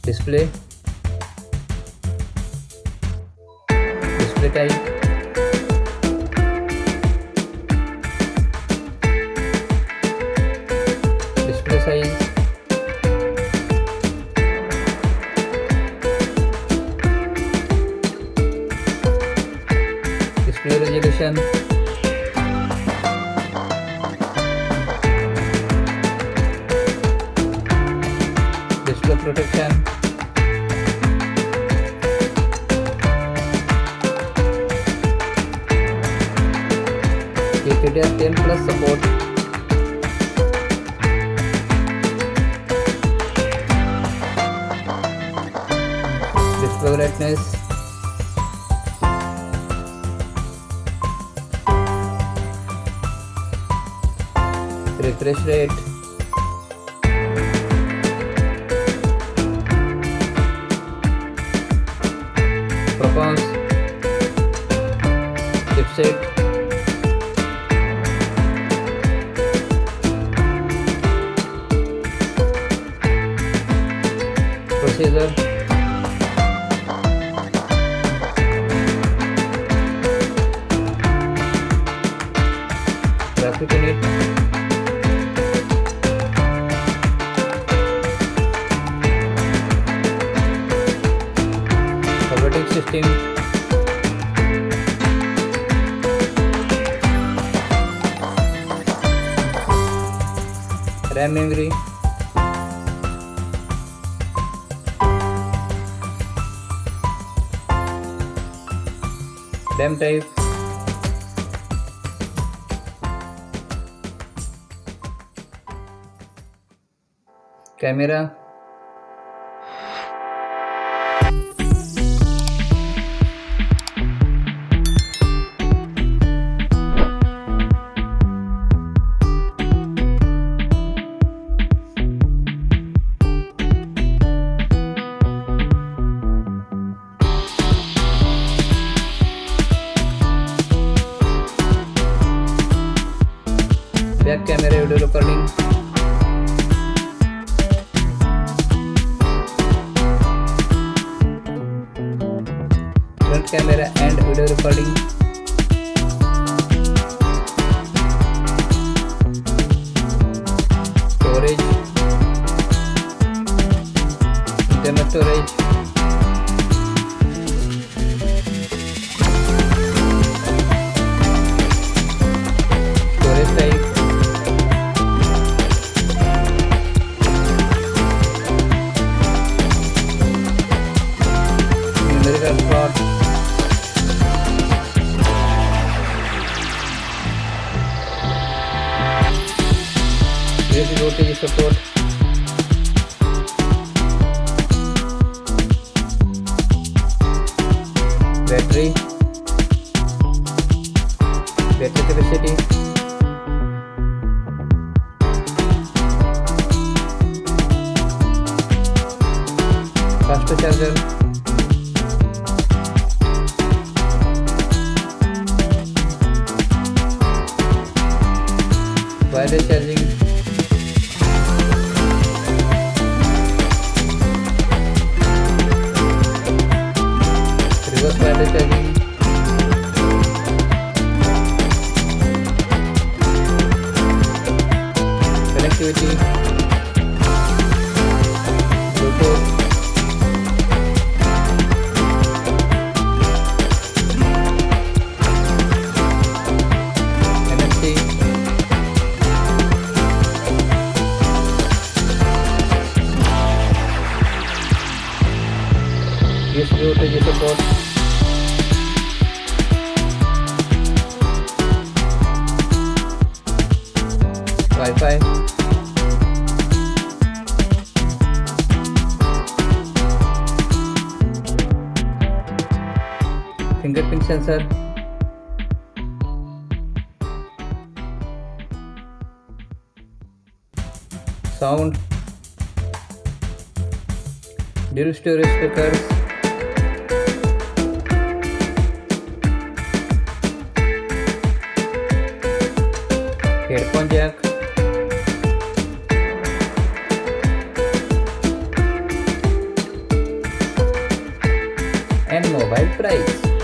display type, display size, display resolution, display protection, HDR10 plus support, display brightness, refresh rate, performance, chipset, processor, graphic unit, operating system, RAM memory, RAM type, camera, back camera video recording, front camera and video recording, storage, internal storage, storage type, numerical slot, USB voltage support, battery capacity, fast charger, wireless charging, reverse wireless charging, connectivity, Bluetooth, NFC, USB voltage support, Wi-Fi, fingerprint sensor, sound, dual storage speakers, headphone jack, and mobile price.